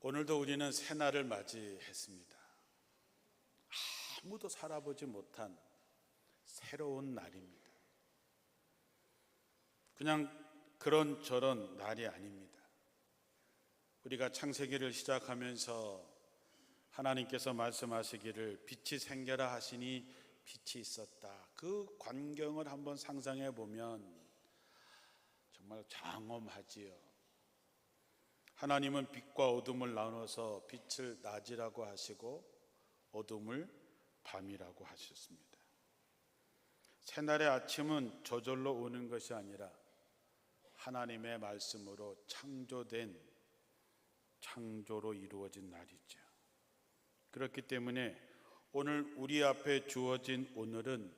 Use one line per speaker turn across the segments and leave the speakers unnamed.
오늘도 우리는 새날을 맞이했습니다. 아무도 살아보지 못한 새로운 날입니다. 그냥 그런저런 날이 아닙니다. 우리가 창세기를 시작하면서 하나님께서 말씀하시기를 빛이 생겨라 하시니 빛이 있었다. 그 광경을 한번 상상해 보면 정말 장엄하지요. 하나님은 빛과 어둠을 나눠서 빛을 낮이라고 하시고 어둠을 밤이라고 하셨습니다. 새날의 아침은 저절로 오는 것이 아니라 하나님의 말씀으로 창조된 창조로 이루어진 날이죠. 그렇기 때문에 오늘 우리 앞에 주어진 오늘은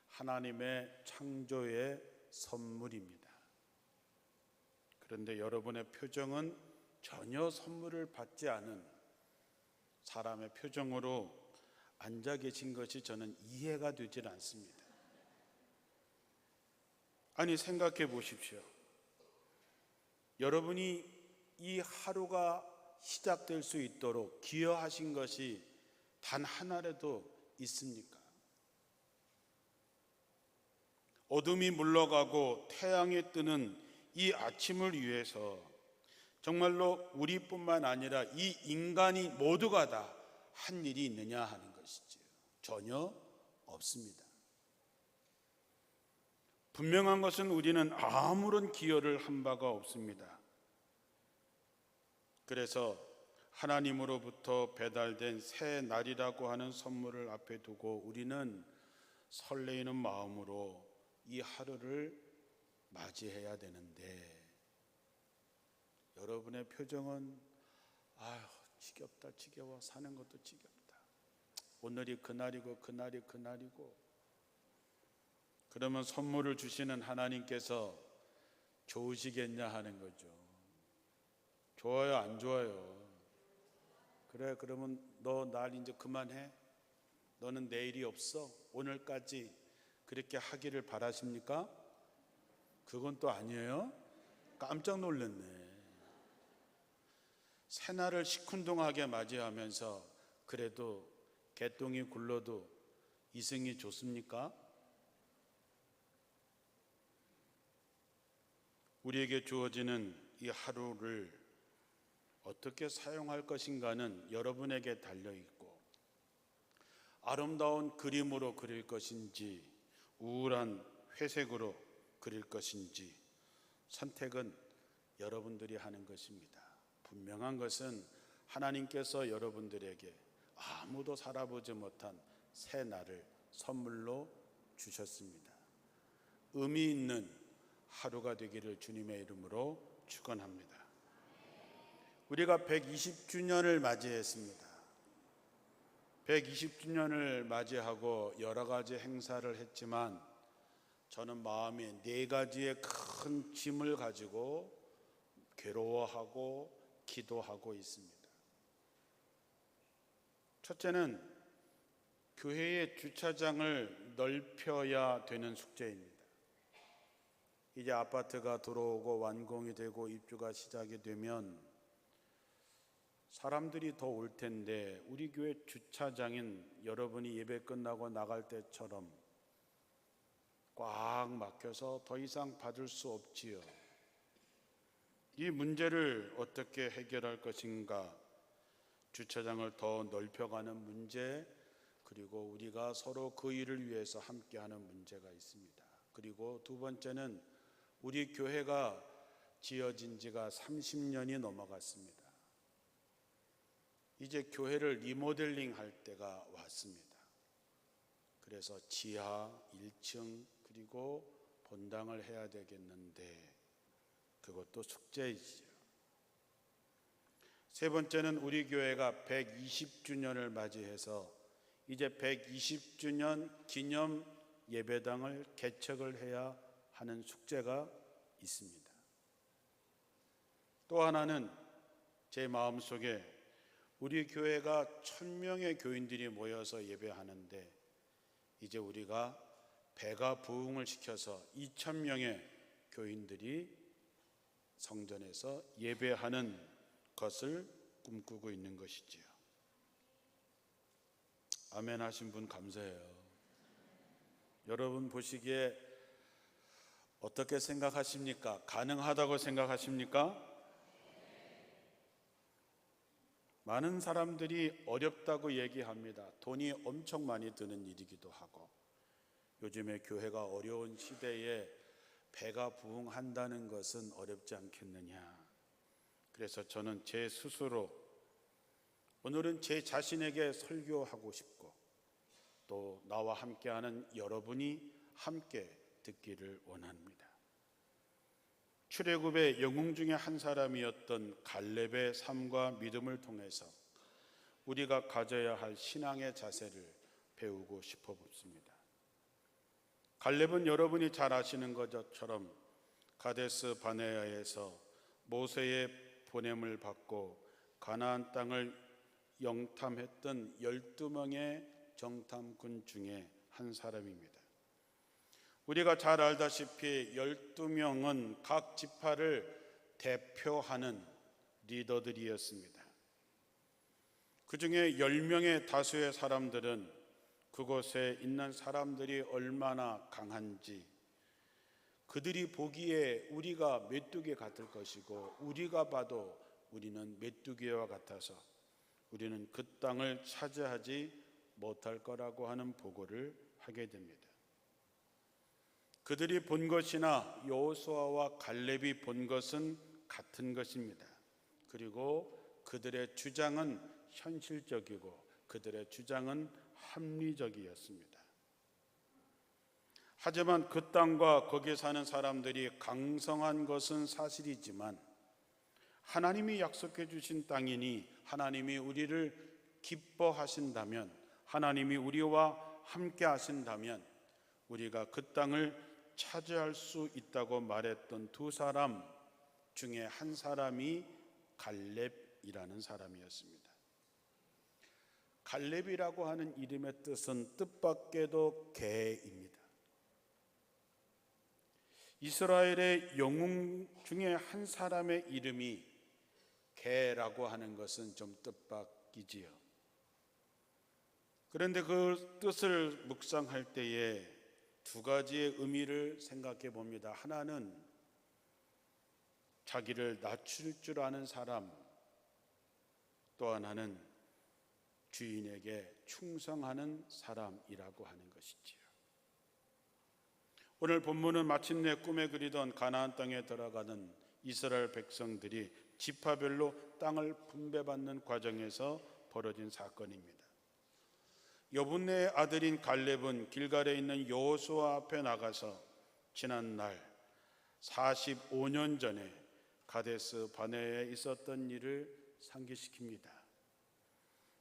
하나님의 창조의 선물입니다. 그런데 여러분의 표정은 전혀 선물을 받지 않은 사람의 표정으로 앉아 계신 것이 저는 이해가 되질 않습니다. 아니, 생각해 보십시오. 여러분이 이 하루가 시작될 수 있도록 기여하신 것이 단 하나라도 있습니까? 어둠이 물러가고 태양이 뜨는 이 아침을 위해서 정말로 우리뿐만 아니라 이 인간이 모두가 다 한 일이 있느냐 하는 것이지요. 전혀 없습니다. 분명한 것은 우리는 아무런 기여를 한 바가 없습니다. 그래서 하나님으로부터 배달된 새 날이라고 하는 선물을 앞에 두고 우리는 설레이는 마음으로 이 하루를 맞이해야 되는데 여러분의 표정은 아휴 지겹다, 지겨워, 사는 것도 지겹다, 오늘이 그날이고 그날이 그날이고. 그러면 선물을 주시는 하나님께서 좋으시겠냐 하는 거죠. 좋아요, 안 좋아요? 그래, 그러면 너 날 이제 그만해? 너는 내일이 없어? 오늘까지 그렇게 하기를 바라십니까? 그건 또 아니에요? 깜짝 놀랐네. 새날을 시큰둥하게 맞이하면서 그래도 개똥이 굴러도 이승이 좋습니까? 우리에게 주어지는 이 하루를 어떻게 사용할 것인가는 여러분에게 달려있고, 아름다운 그림으로 그릴 것인지 우울한 회색으로 그릴 것인지 선택은 여러분들이 하는 것입니다. 분명한 것은 하나님께서 여러분들에게 아무도 살아보지 못한 새 날을 선물로 주셨습니다. 의미 있는 하루가 되기를 주님의 이름으로 축원합니다. 우리가 120주년을 맞이했습니다. 120주년을 맞이하고 여러 가지 행사를 했지만 저는 마음에 4가지의 큰 짐을 가지고 괴로워하고 기도하고 있습니다. 첫째는 교회의 주차장을 넓혀야 되는 숙제입니다. 이제 아파트가 들어오고 완공이 되고 입주가 시작이 되면 사람들이 더 올 텐데 우리 교회 주차장인 여러분이 예배 끝나고 나갈 때처럼 꽉 막혀서 더 이상 받을 수 없지요. 이 문제를 어떻게 해결할 것인가? 주차장을 더 넓혀가는 문제, 그리고 우리가 서로 그 일을 위해서 함께하는 문제가 있습니다. 그리고 두 번째는 우리 교회가 지어진 지가 30년이 넘어갔습니다. 이제 교회를 리모델링 할 때가 왔습니다. 그래서 지하 1층 그리고 본당을 해야 되겠는데 그것도 숙제이지요. 세 번째는 우리 교회가 120주년을 맞이해서 이제 120주년 기념 예배당을 개척을 해야 하는 숙제가 있습니다. 또 하나는 제 마음속에 우리 교회가 1000명의 교인들이 모여서 예배하는데 이제 우리가 배가 부흥을 시켜서 2000명의 교인들이 성전에서 예배하는 것을 꿈꾸고 있는 것이지요. 아멘 하신 분 감사해요. 여러분 보시기에 어떻게 생각하십니까? 가능하다고 생각하십니까? 많은 사람들이 어렵다고 얘기합니다. 돈이 엄청 많이 드는 일이기도 하고, 요즘에 교회가 어려운 시대에 배가 부흥한다는 것은 어렵지 않겠느냐. 그래서 저는 제 스스로 오늘은 제 자신에게 설교하고 싶고, 또 나와 함께하는 여러분이 함께 듣기를 원합니다. 출애굽의 영웅 중에 한 사람이었던 갈렙의 삶과 믿음을 통해서 우리가 가져야 할 신앙의 자세를 배우고 싶어 봅니다. 갈렙은 여러분이 잘 아시는 것처럼 가데스 바네아에서 모세의 보냄을 받고 가나안 땅을 영탐했던 12명의 정탐꾼 중에 한 사람입니다. 우리가 잘 알다시피 12명은 각 지파를 대표하는 리더들이었습니다. 그 중에 10명의 다수의 사람들은 그곳에 있는 사람들이 얼마나 강한지, 그들이 보기에 우리가 메뚜기 같을 것이고 우리가 봐도 우리는 메뚜기와 같아서 우리는 그 땅을 차지하지 못할 거라고 하는 보고를 하게 됩니다. 그들이 본 것이나 여호수아와 갈렙이 본 것은 같은 것입니다. 그리고 그들의 주장은 현실적이고 그들의 주장은 합리적이었습니다. 하지만 그 땅과 거기에 사는 사람들이 강성한 것은 사실이지만 하나님이 약속해 주신 땅이니 하나님이 우리를 기뻐하신다면, 하나님이 우리와 함께 하신다면 우리가 그 땅을 차지할 수 있다고 말했던 두 사람 중에 한 사람이 갈렙이라는 사람이었습니다. 갈렙이라고 하는 이름의 뜻은 뜻밖에도 개입니다. 이스라엘의 영웅 중에 한 사람의 이름이 개라고 하는 것은 좀 뜻밖이지요. 그런데 그 뜻을 묵상할 때에 두 가지의 의미를 생각해 봅니다. 하나는 자기를 낮출 줄 아는 사람, 또 하나는 주인에게 충성하는 사람이라고 하는 것이지요. 오늘 본문은 마침내 꿈에 그리던 가나안 땅에 들어가는 이스라엘 백성들이 지파별로 땅을 분배받는 과정에서 벌어진 사건입니다. 여분네의 아들인 갈렙은 길갈에 있는 여호수아 앞에 나가서 지난 날 45년 전에 가데스 바네아에 있었던 일을 상기시킵니다.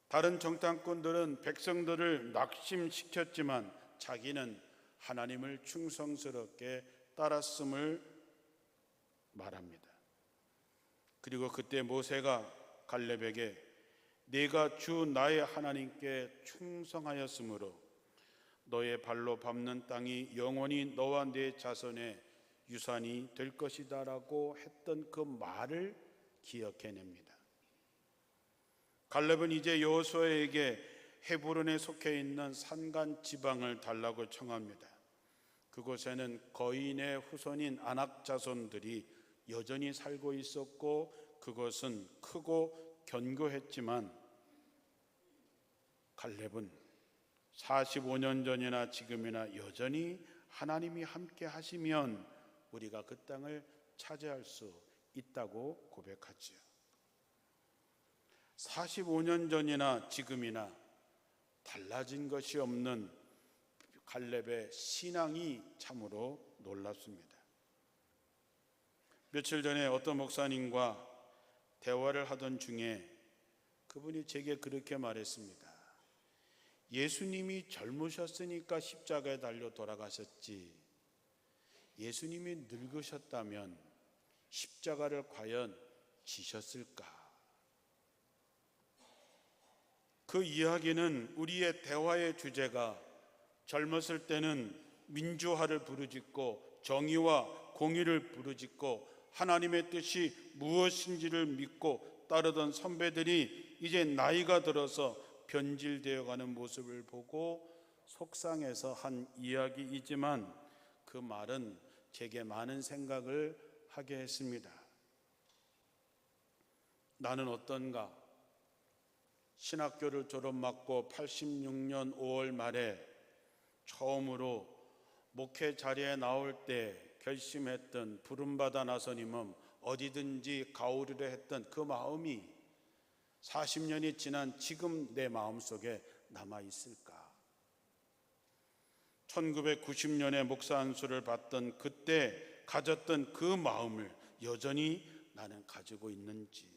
다른 정탐꾼들은 백성들을 낙심시켰지만 자기는 하나님을 충성스럽게 따랐음을 말합니다. 그리고 그때 모세가 갈렙에게 네가 주 나의 하나님께 충성하였으므로 너의 발로 밟는 땅이 영원히 너와 네 자손의 유산이 될 것이다 라고 했던 그 말을 기억해냅니다. 갈렙은 이제 여호수아에게 헤브론에 속해 있는 산간 지방을 달라고 청합니다. 그곳에는 거인의 후손인 아낙 자손들이 여전히 살고 있었고 그것은 크고 견고했지만 갈렙은 45년 전이나 지금이나 여전히 하나님이 함께 하시면 우리가 그 땅을 차지할 수 있다고 고백하지요. 45년 전이나 지금이나 달라진 것이 없는 갈렙의 신앙이 참으로 놀랍습니다. 며칠 전에 어떤 목사님과 대화를 하던 중에 그분이 제게 그렇게 말했습니다. 예수님이 젊으셨으니까 십자가에 달려 돌아가셨지, 예수님이 늙으셨다면 십자가를 과연 지셨을까? 그 이야기는 우리의 대화의 주제가 젊었을 때는 민주화를 부르짖고 정의와 공의를 부르짖고 하나님의 뜻이 무엇인지를 믿고 따르던 선배들이 이제 나이가 들어서 변질되어 가는 모습을 보고 속상해서 한 이야기이지만 그 말은 제게 많은 생각을 하게 했습니다. 나는 어떤가? 신학교를 졸업맞고 86년 5월 말에 처음으로 목회 자리에 나올 때 결심했던 부름받아 나선 임함, 어디든지 가오리려 했던 그 마음이 40년이 지난 지금 내 마음속에 남아있을까? 1990년에 목사 안수를 받던 그때 가졌던 그 마음을 여전히 나는 가지고 있는지.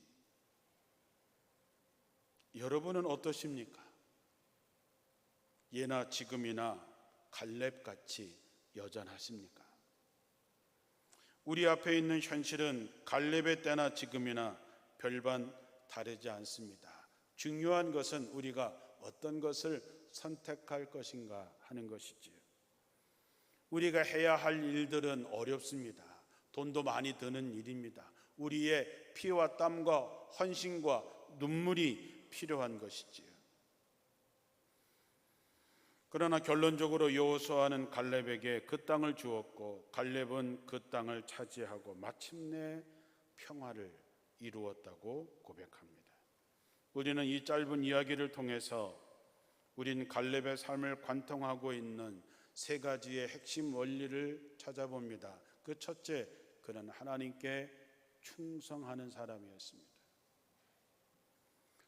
여러분은 어떠십니까? 예나 지금이나 갈렙같이 여전하십니까? 우리 앞에 있는 현실은 갈렙의 때나 지금이나 별반 다르지 않습니다. 중요한 것은 우리가 어떤 것을 선택할 것인가 하는 것이지요. 우리가 해야 할 일들은 어렵습니다. 돈도 많이 드는 일입니다. 우리의 피와 땀과 헌신과 눈물이 필요한 것이지요. 그러나 결론적으로 여호수아는 갈렙에게 그 땅을 주었고 갈렙은 그 땅을 차지하고 마침내 평화를 이루었다고 고백합니다. 우리는 이 짧은 이야기를 통해서 우린 갈렙의 삶을 관통하고 있는 세 가지의 핵심 원리를 찾아봅니다. 그 첫째, 그는 하나님께 충성하는 사람이었습니다.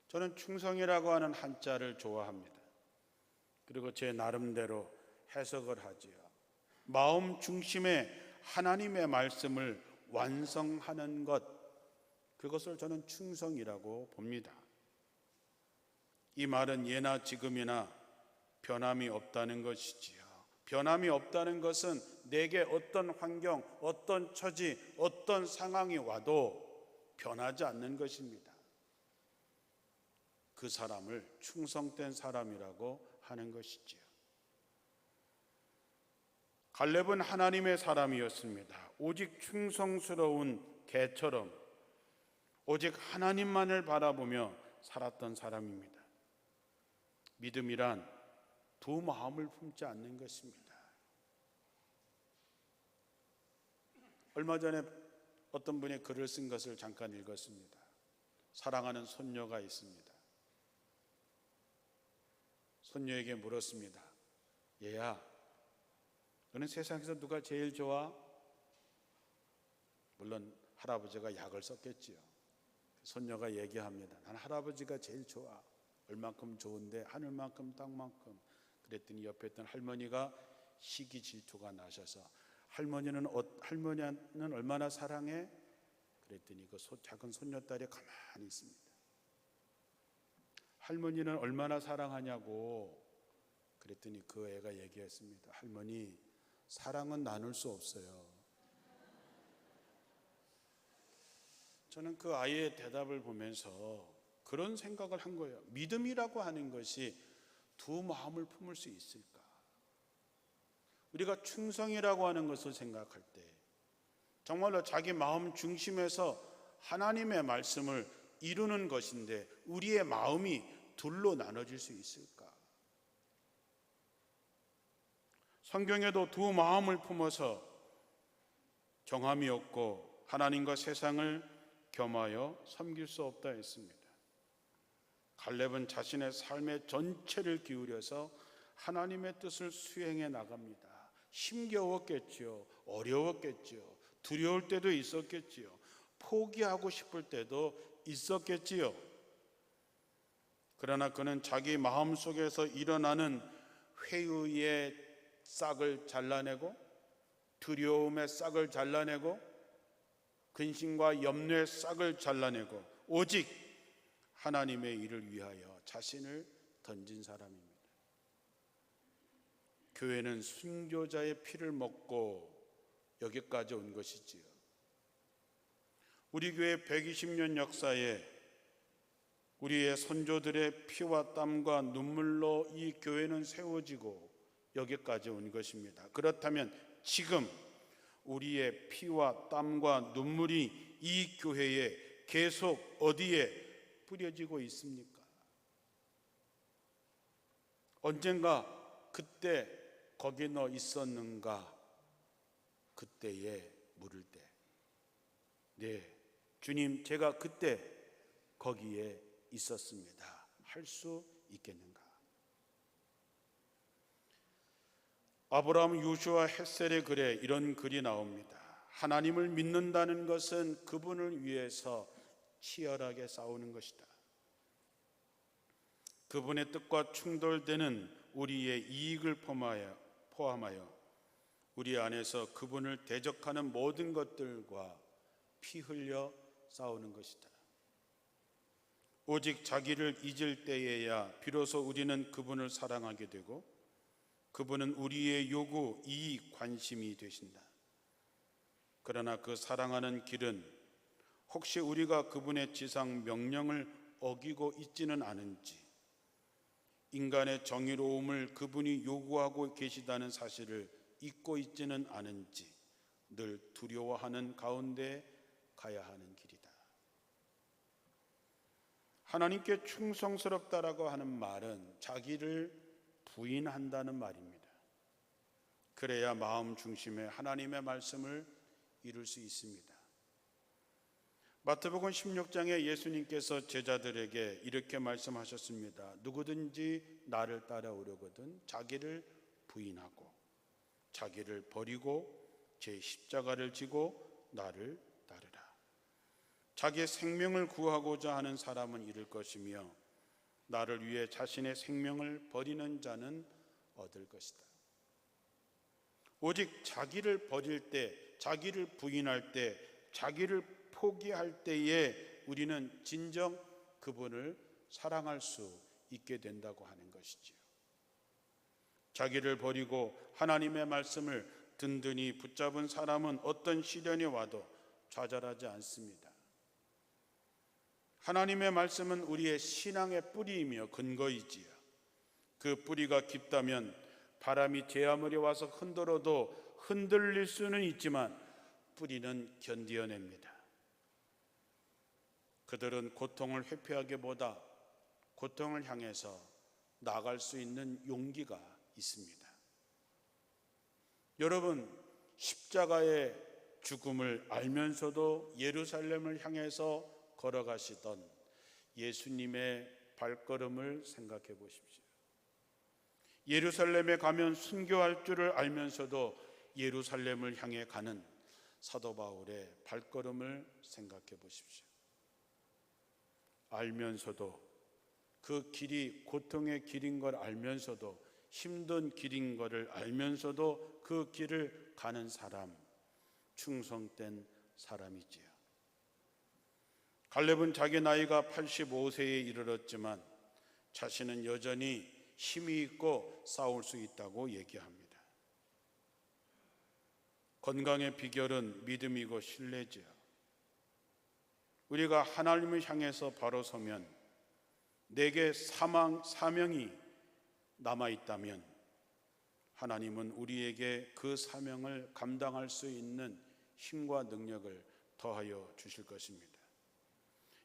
저는 충성이라고 하는 한자를 좋아합니다. 그리고 제 나름대로 해석을 하지요. 마음 중심에 하나님의 말씀을 완성하는 것, 그것을 저는 충성이라고 봅니다. 이 말은 예나 지금이나 변함이 없다는 것이지요. 변함이 없다는 것은 내게 어떤 환경, 어떤 처지, 어떤 상황이 와도 변하지 않는 것입니다. 그 사람을 충성된 사람이라고 하는 것이지요. 갈렙은 하나님의 사람이었습니다. 오직 충성스러운 개처럼 오직 하나님만을 바라보며 살았던 사람입니다. 믿음이란 두 마음을 품지 않는 것입니다. 얼마 전에 어떤 분이 글을 쓴 것을 잠깐 읽었습니다. 사랑하는 손녀가 있습니다. 손녀에게 물었습니다. 얘야, 너는 세상에서 누가 제일 좋아? 물론 할아버지가 약을 썼겠지요. 손녀가 얘기합니다. 난 할아버지가 제일 좋아. 얼만큼 좋은데 하늘만큼 땅만큼. 그랬더니 옆에 있던 할머니가 시기 질투가 나셔서 할머니는 얼마나 사랑해? 그랬더니 그 작은 손녀딸이 가만히 있습니다. 할머니는 얼마나 사랑하냐고. 그랬더니 그 애가 얘기했습니다. 할머니, 사랑은 나눌 수 없어요. 저는 그 아이의 대답을 보면서 그런 생각을 한 거예요. 믿음이라고 하는 것이 두 마음을 품을 수 있을까? 우리가 충성이라고 하는 것을 생각할 때 정말로 자기 마음 중심에서 하나님의 말씀을 이루는 것인데 우리의 마음이 둘로 나눠질 수 있을까? 성경에도 두 마음을 품어서 정함이 없고 하나님과 세상을 겸하여 섬길 수 없다 했습니다. 갈렙은 자신의 삶의 전체를 기울여서 하나님의 뜻을 수행해 나갑니다. 힘겨웠겠지요. 어려웠겠지요. 두려울 때도 있었겠지요. 포기하고 싶을 때도 있었겠지요. 그러나 그는 자기 마음속에서 일어나는 회의의 싹을 잘라내고 두려움의 싹을 잘라내고 근심과 염려의 싹을 잘라내고 오직 하나님의 일을 위하여 자신을 던진 사람입니다. 교회는 순교자의 피를 먹고 여기까지 온 것이지요. 우리 교회 120년 역사에 우리의 선조들의 피와 땀과 눈물로 이 교회는 세워지고 여기까지 온 것입니다. 그렇다면 지금 우리의 피와 땀과 눈물이 이 교회에 계속 어디에 뿌려지고 있습니까? 언젠가 그때 거기 너 있었는가? 그때에 물을 때, 네, 주님 제가 그때 거기에 있었습니다 할 수 있겠는가? 아브라함, 요슈아, 헷셀의 글에 이런 글이 나옵니다. 하나님을 믿는다는 것은 그분을 위해서 치열하게 싸우는 것이다. 그분의 뜻과 충돌되는 우리의 이익을 포함하여 우리 안에서 그분을 대적하는 모든 것들과 피 흘려 싸우는 것이다. 오직 자기를 잊을 때에야 비로소 우리는 그분을 사랑하게 되고 그분은 우리의 요구, 이익, 관심이 되신다. 그러나 그 사랑하는 길은 혹시 우리가 그분의 지상 명령을 어기고 있지는 않은지, 인간의 정의로움을 그분이 요구하고 계시다는 사실을 잊고 있지는 않은지 늘 두려워하는 가운데 가야 하는 길이다. 하나님께 충성스럽다라고 하는 말은 자기를 부인한다는 말입니다. 그래야 마음 중심에 하나님의 말씀을 이룰 수 있습니다. 마태복음 16장에 예수님께서 제자들에게 이렇게 말씀하셨습니다. 누구든지 나를 따라오려거든 자기를 부인하고 자기를 버리고 제 십자가를 지고 나를 따르라. 자기의 생명을 구하고자 하는 사람은 잃을 것이며 나를 위해 자신의 생명을 버리는 자는 얻을 것이다. 오직 자기를 버릴 때, 자기를 부인할 때, 자기를 포기할 때에 우리는 진정 그분을 사랑할 수 있게 된다고 하는 것이지요. 자기를 버리고 하나님의 말씀을 든든히 붙잡은 사람은 어떤 시련이 와도 좌절하지 않습니다. 하나님의 말씀은 우리의 신앙의 뿌리이며 근거이지요. 그 뿌리가 깊다면 바람이 제 아무리 와서 흔들어도 흔들릴 수는 있지만 뿌리는 견디어냅니다. 그들은 고통을 회피하기보다 고통을 향해서 나아갈 수 있는 용기가 있습니다. 여러분, 십자가의 죽음을 알면서도 예루살렘을 향해서 걸어가시던 예수님의 발걸음을 생각해 보십시오. 예루살렘에 가면 순교할 줄을 알면서도 예루살렘을 향해 가는 사도 바울의 발걸음을 생각해 보십시오. 알면서도 그 길이 고통의 길인 걸 알면서도 힘든 길인 것을 알면서도 그 길을 가는 사람, 충성된 사람이지요. 갈렙은 자기 나이가 85세에 이르렀지만 자신은 여전히 힘이 있고 싸울 수 있다고 얘기합니다. 건강의 비결은 믿음이고 신뢰지요. 우리가 하나님을 향해서 바로 서면 내게 사명이 남아있다면 하나님은 우리에게 그 사명을 감당할 수 있는 힘과 능력을 더하여 주실 것입니다.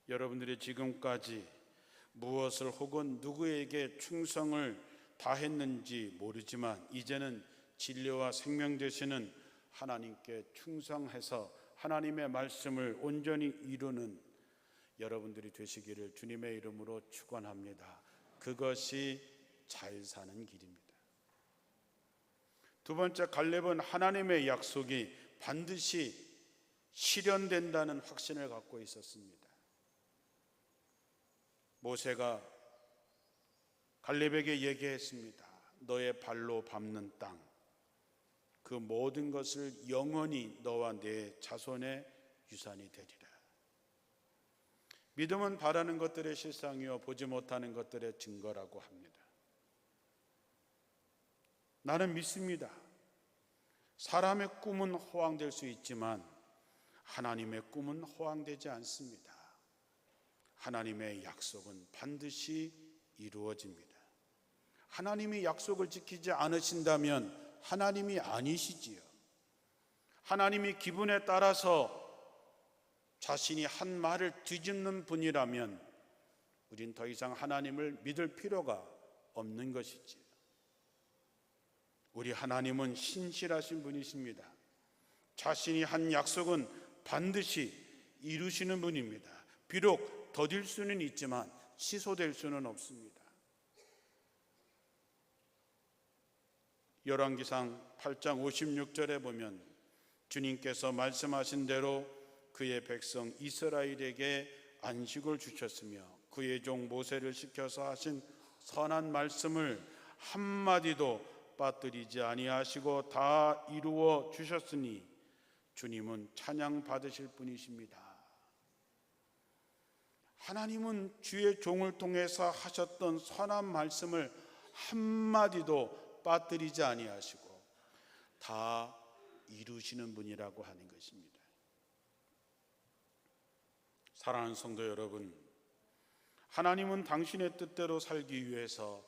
여러분들이 지금까지 무엇을 혹은 누구에게 충성을 다했는지 모르지만 이제는 진리와 생명 되시는 하나님께 충성해서 하나님의 말씀을 온전히 이루는 여러분들이 되시기를 주님의 이름으로 축원합니다. 그것이 잘 사는 길입니다. 두 번째, 갈렙은 하나님의 약속이 반드시 실현된다는 확신을 갖고 있었습니다. 모세가 갈렙에게 얘기했습니다. 너의 발로 밟는 땅, 그 모든 것을 영원히 너와 내 자손의 유산이 되리라. 믿음은 바라는 것들의 실상이요 보지 못하는 것들의 증거라고 합니다. 나는 믿습니다. 사람의 꿈은 허황될 수 있지만 하나님의 꿈은 허황되지 않습니다. 하나님의 약속은 반드시 이루어집니다. 하나님이 약속을 지키지 않으신다면 하나님이 아니시지요. 하나님이 기분에 따라서 자신이 한 말을 뒤집는 분이라면 우린 더 이상 하나님을 믿을 필요가 없는 것이지. 우리 하나님은 신실하신 분이십니다. 자신이 한 약속은 반드시 이루시는 분입니다. 비록 더딜 수는 있지만 취소될 수는 없습니다. 열왕기상 8장 56절에 보면 주님께서 말씀하신 대로 그의 백성 이스라엘에게 안식을 주셨으며 그의 종 모세를 시켜서 하신 선한 말씀을 한마디도 빠뜨리지 아니하시고 다 이루어 주셨으니 주님은 찬양 받으실 분이십니다. 하나님은 주의 종을 통해서 하셨던 선한 말씀을 한마디도 빠뜨리지 아니하시고 다 이루시는 분이라고 하는 것입니다. 사랑하는 성도 여러분, 하나님은 당신의 뜻대로 살기 위해서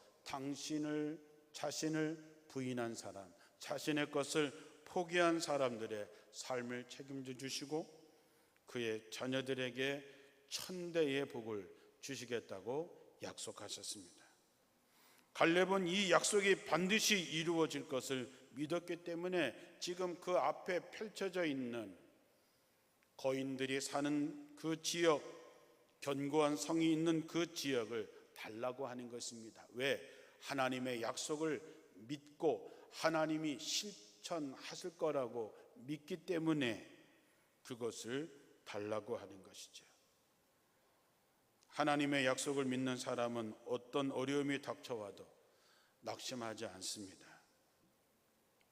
자신을 부인한 사람, 자신의 것을 포기한 사람들의 삶을 책임져 주시고 그의 자녀들에게 천대의 복을 주시겠다고 약속하셨습니다. 갈렙은 이 약속이 반드시 이루어질 것을 믿었기 때문에 지금 그 앞에 펼쳐져 있는 거인들이 사는 그 지역, 견고한 성이 있는 그 지역을 달라고 하는 것입니다. 왜? 하나님의 약속을 믿고 하나님이 실천하실 거라고 믿기 때문에 그것을 달라고 하는 것이죠. 하나님의 약속을 믿는 사람은 어떤 어려움이 닥쳐와도 낙심하지 않습니다.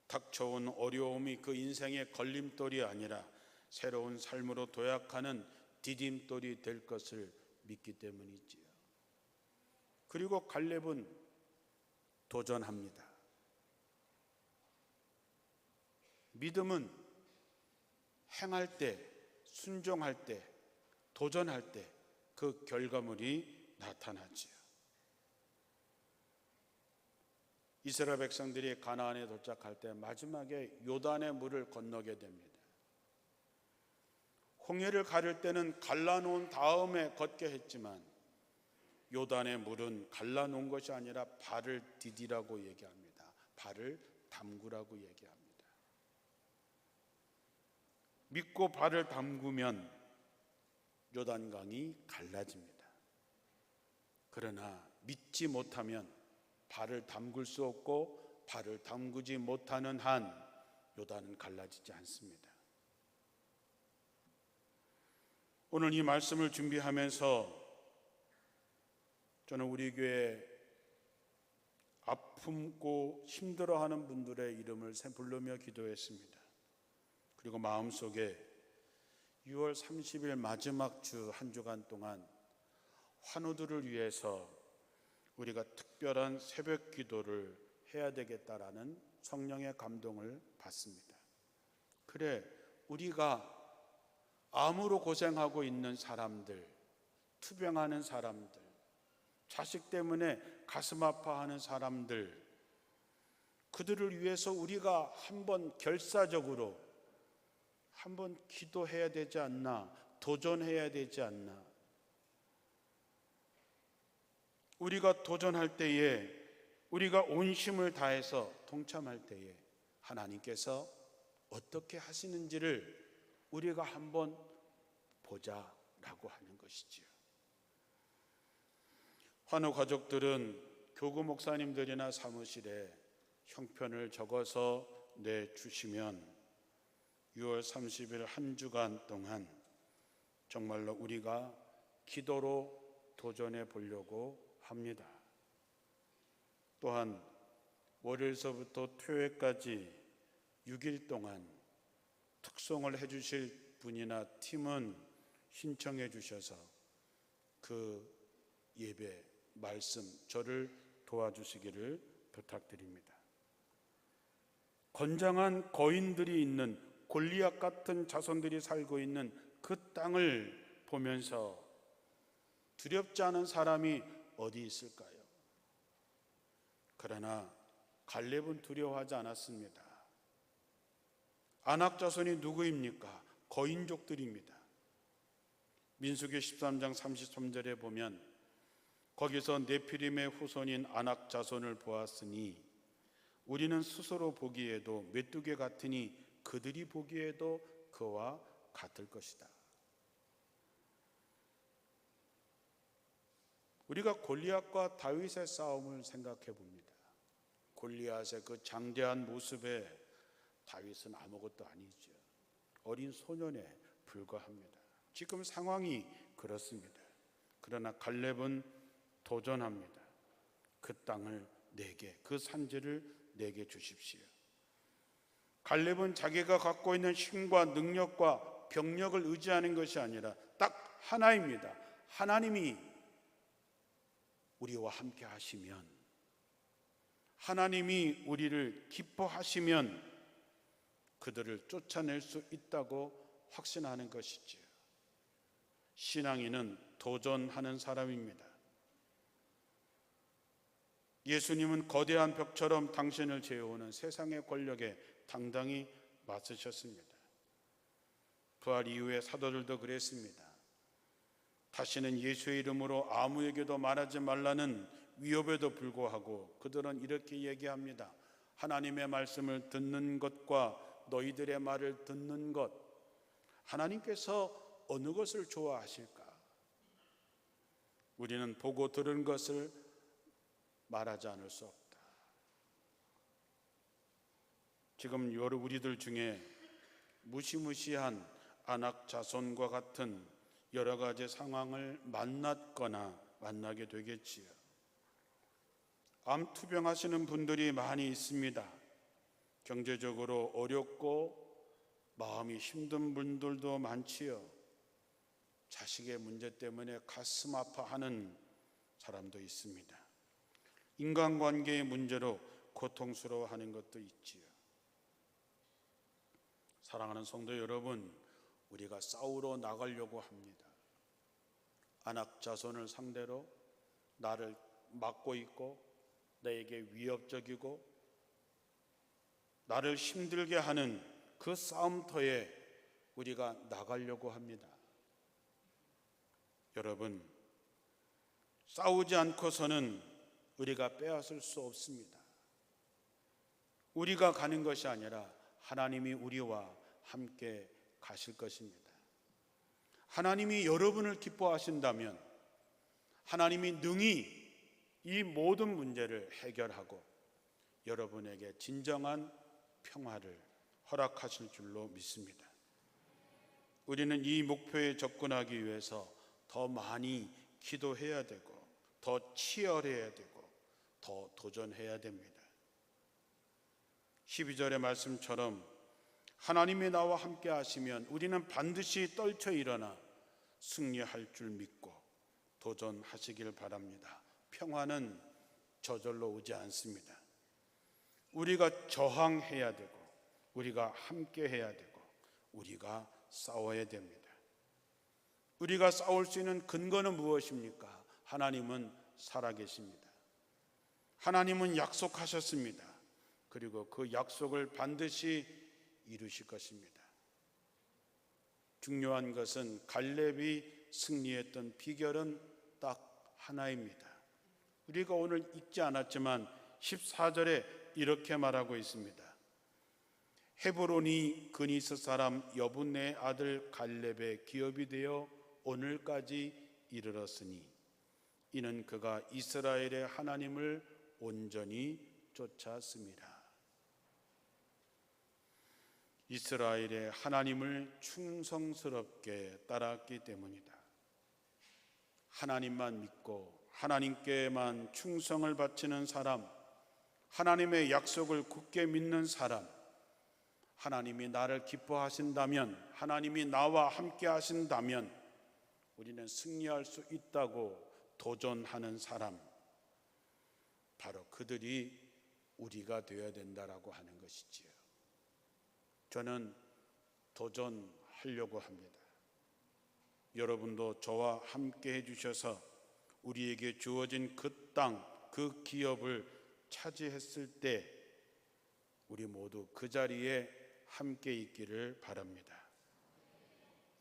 닥쳐온 어려움이 그 인생의 걸림돌이 아니라 새로운 삶으로 도약하는 디딤돌이 될 것을 믿기 때문이지요. 그리고 갈렙은 도전합니다. 믿음은 행할 때, 순종할 때, 도전할 때 그 결과물이 나타나지요. 이스라엘 백성들이 가나안에 도착할 때 마지막에 요단의 물을 건너게 됩니다. 홍해를 가를 때는 갈라놓은 다음에 걷게 했지만 요단의 물은 갈라놓은 것이 아니라 발을 디디라고 얘기합니다. 발을 담그라고 얘기합니다. 믿고 발을 담그면 요단강이 갈라집니다. 그러나 믿지 못하면 발을 담글 수 없고 발을 담그지 못하는 한 요단은 갈라지지 않습니다. 오늘 이 말씀을 준비하면서 저는 우리 교회 아픔고 힘들어하는 분들의 이름을 부르며 기도했습니다. 그리고 마음속에 6월 30일 마지막 주 한 주간 동안 환우들을 위해서 우리가 특별한 새벽 기도를 해야 되겠다라는 성령의 감동을 받습니다. 그래, 우리가 암으로 고생하고 있는 사람들, 투병하는 사람들, 자식 때문에 가슴 아파하는 사람들, 그들을 위해서 우리가 한번 결사적으로 한번 기도해야 되지 않나, 도전해야 되지 않나. 우리가 도전할 때에, 우리가 온 힘을 다해서 동참할 때에 하나님께서 어떻게 하시는지를 우리가 한번 보자라고 하는 것이지요. 환우 가족들은 교구 목사님들이나 사무실에 형편을 적어서 내주시면 6월 30일 한 주간 동안 정말로 우리가 기도로 도전해 보려고 합니다. 또한 월요일서부터 토요일까지 6일 동안 특송을 해주실 분이나 팀은 신청해 주셔서 그 예배, 말씀, 저를 도와주시기를 부탁드립니다. 건장한 거인들이 있는 골리앗 같은 자손들이 살고 있는 그 땅을 보면서 두렵지 않은 사람이 어디 있을까요? 그러나 갈렙은 두려워하지 않았습니다. 아낙 자손이 누구입니까? 거인족들입니다. 민수기 13장 33절에 보면 거기서 네피림의 후손인 아낙 자손을 보았으니 우리는 스스로 보기에도 메뚜기 같으니 그들이 보기에도 그와 같을 것이다. 우리가 골리앗과 다윗의 싸움을 생각해 봅니다. 골리앗의 그 장대한 모습에 다윗은 아무것도 아니죠. 어린 소년에 불과합니다. 지금 상황이 그렇습니다. 그러나 갈렙은 도전합니다. 그 땅을 내게, 그 산지를 내게 주십시오. 갈렙은 자기가 갖고 있는 힘과 능력과 병력을 의지하는 것이 아니라 딱 하나입니다. 하나님이 우리와 함께 하시면, 하나님이 우리를 기뻐하시면 그들을 쫓아낼 수 있다고 확신하는 것이지요. 신앙인은 도전하는 사람입니다. 예수님은 거대한 벽처럼 당신을 제어오는 세상의 권력에 당당히 맞서셨습니다. 부활 이후에 사도들도 그랬습니다. 다시는 예수의 이름으로 아무에게도 말하지 말라는 위협에도 불구하고 그들은 이렇게 얘기합니다. 하나님의 말씀을 듣는 것과 너희들의 말을 듣는 것, 하나님께서 어느 것을 좋아하실까? 우리는 보고 들은 것을 말하지 않을 수 없다. 지금 우리들 중에 무시무시한 아낙 자손과 같은 여러 가지 상황을 만났거나 만나게 되겠지요. 암 투병하시는 분들이 많이 있습니다. 경제적으로 어렵고 마음이 힘든 분들도 많지요. 자식의 문제 때문에 가슴 아파하는 사람도 있습니다. 인간관계의 문제로 고통스러워하는 것도 있지요. 사랑하는 성도 여러분, 우리가 싸우러 나가려고 합니다. 아낙 자손을 상대로 나를 막고 있고 나에게 위협적이고 나를 힘들게 하는 그 싸움터에 우리가 나가려고 합니다. 여러분, 싸우지 않고서는 우리가 빼앗을 수 없습니다. 우리가 가는 것이 아니라 하나님이 우리와 함께 가실 것입니다. 하나님이 여러분을 기뻐하신다면 하나님이 능히 이 모든 문제를 해결하고 여러분에게 진정한 평화를 허락하실 줄로 믿습니다. 우리는 이 목표에 접근하기 위해서 더 많이 기도해야 되고 더 치열해야 되고 더 도전해야 됩니다. 12절의 말씀처럼 하나님이 나와 함께 하시면 우리는 반드시 떨쳐 일어나 승리할 줄 믿고 도전하시길 바랍니다. 평화는 저절로 오지 않습니다. 우리가 저항해야 되고 우리가 함께 해야 되고 우리가 싸워야 됩니다. 우리가 싸울 수 있는 근거는 무엇입니까? 하나님은 살아계십니다. 하나님은 약속하셨습니다. 그리고 그 약속을 반드시 이루실 것입니다. 중요한 것은 갈렙이 승리했던 비결은 딱 하나입니다. 우리가 오늘 읽지 않았지만 14절에 이렇게 말하고 있습니다. 헤브론이 그니스 사람 여분네의 아들 갈렙의 기업이 되어 오늘까지 이르렀으니 이는 그가 이스라엘의 하나님을 온전히 쫓았습니다. 이스라엘의 하나님을 충성스럽게 따랐기 때문이다. 하나님만 믿고 하나님께만 충성을 바치는 사람, 하나님의 약속을 굳게 믿는 사람, 하나님이 나를 기뻐하신다면, 하나님이 나와 함께 하신다면 우리는 승리할 수 있다고 도전하는 사람, 바로 그들이 우리가 되어야 된다라고 하는 것이지요. 저는 도전하려고 합니다. 여러분도 저와 함께 해주셔서 우리에게 주어진 그 땅, 그 기업을 차지했을 때 우리 모두 그 자리에 함께 있기를 바랍니다.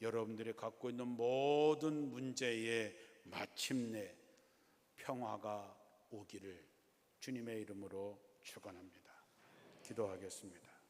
여러분들이 갖고 있는 모든 문제에 마침내 평화가 오기를 주님의 이름으로 축원합니다. 기도하겠습니다.